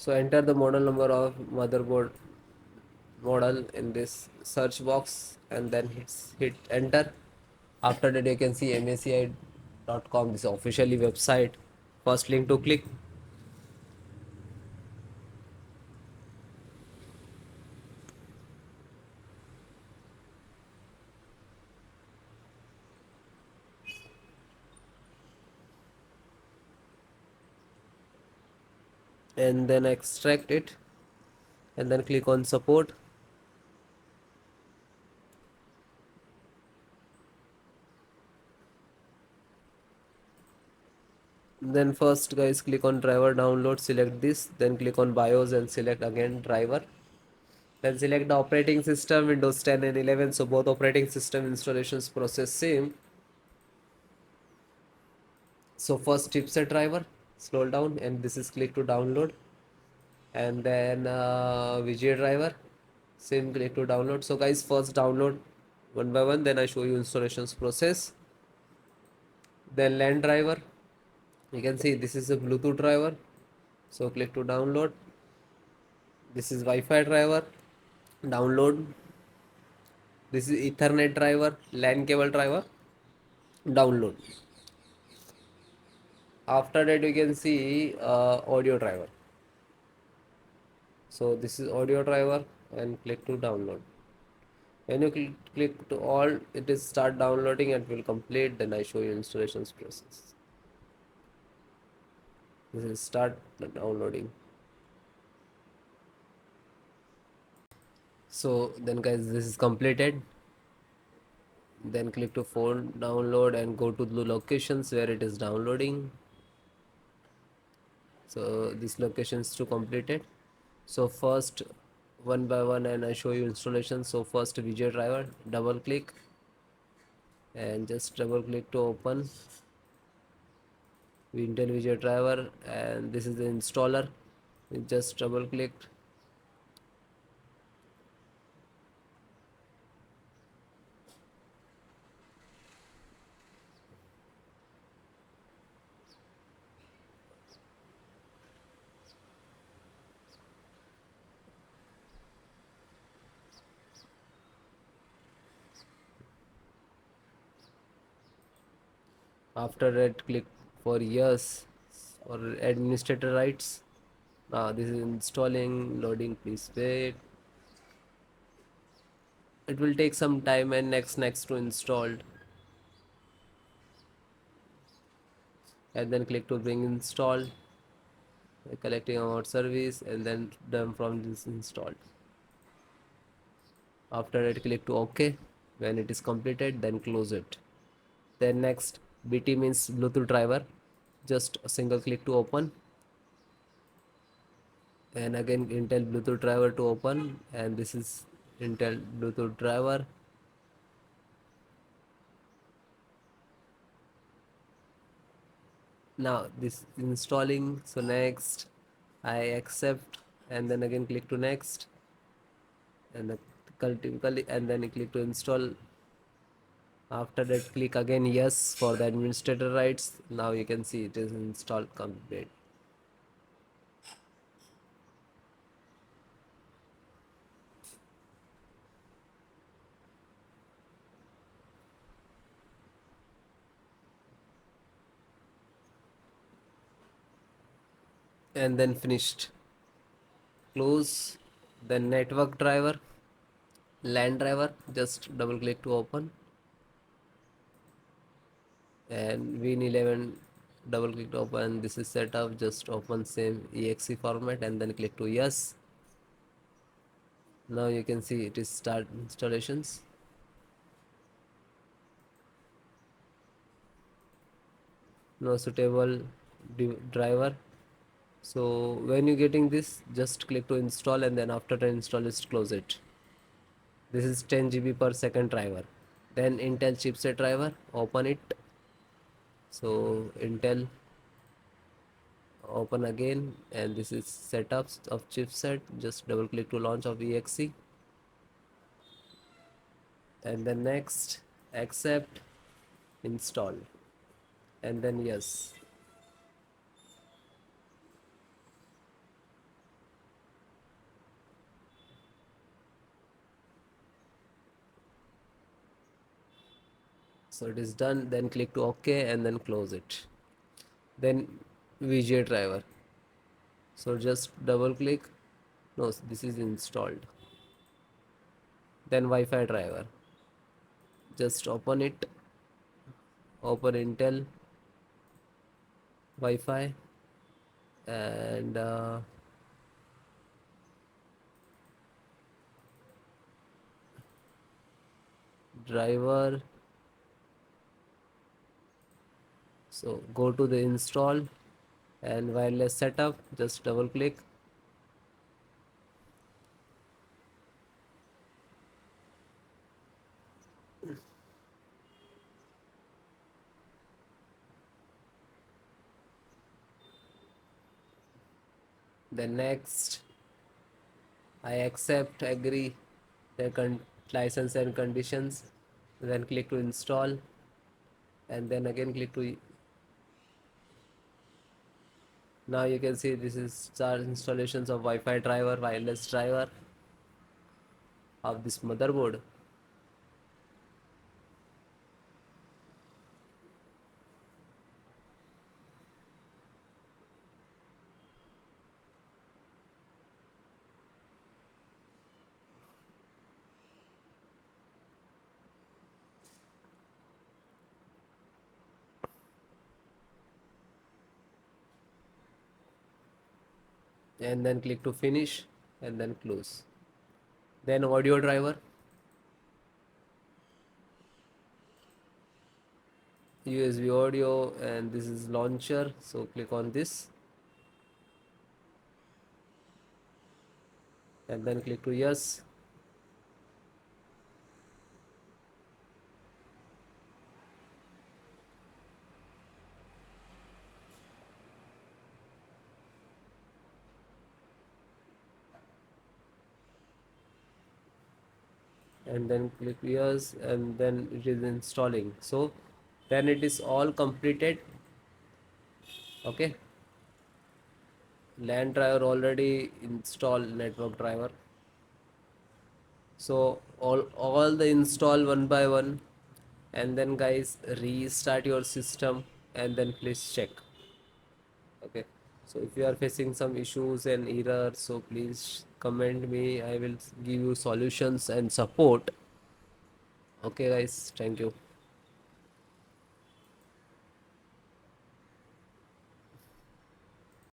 So enter the model number of motherboard model in this search box and then hit enter. After that you can see msci.com, this officially website. First link to click, and then extract it and then click on support. Then first guys, click on driver download, select this, then click on BIOS and select again driver. Then select the operating system, Windows 10 and 11. So both operating system installations process same. So first chipset driver, scroll down and this is click to download, and then VGA driver, same click to download. So guys, first download one by one, then I show you installations process. Then LAN driver, you can see this is a Bluetooth driver, so click to download. This is Wi-Fi driver, download. This is Ethernet driver, LAN cable driver, download. After that you can see audio driver. So this is audio driver and click to download. When you click to all, it is start downloading and will complete. Then I show you installations process. This is start downloading. So then guys, this is completed. Then click to phone download and go to the locations where it is downloading. So this location is to completed. So first one by one and I show you installation. So first VJ driver, double click and just double click to open Intel VJ driver, and this is the installer. You just double click. After that click for yes or administrator rights. Now this is installing, loading, please wait. It will take some time, and next to installed, and then click to bring installed, collecting our service, and then done from this installed. After that click to OK. When it is completed, then close it. Then next, BT means Bluetooth driver, just a single click to open, and again Intel Bluetooth driver to open, and this is Intel Bluetooth driver. Now this installing, so next I accept, and then again click to next, and typically, and then click to install. After that click again yes for the administrator rights. Now you can see it is installed complete. And then finished. Close. Then network driver, LAN driver, just double click to open, and Win11, double click to open. This is set up, just open same exe format and then click to yes. Now you can see it is start installations. No suitable driver. So when you getting this, just click to install, and then after the install, just close it. This is 10 GB per second driver. Then Intel chipset driver, open it. So Intel, open again, and this is setups of chipset. Just double click to launch of exe, and then next, accept, install, and then yes. So it is done, then click to OK and then close it. Then VGA driver, so just double click. No, this is installed. Then Wi-Fi driver, just open it, open Intel Wi-Fi, and driver. So go to the install and wireless setup, just double click. Then next, I accept, agree the license and conditions. Then click to install, and then again click to. Now you can see this is our installations of Wi-Fi driver, wireless driver of this motherboard. And then click to finish and then close. Then audio driver, USB audio, and this is launcher, so click on this and then click to yes. And then click yes, and then it is installing. So then it is all completed. Okay, LAN driver already installed, network driver. So all the install one by one, and then guys restart your system and then please check. Okay, so if you are facing some issues and errors, so please comment me, I will give you solutions and support. Okay guys, thank you.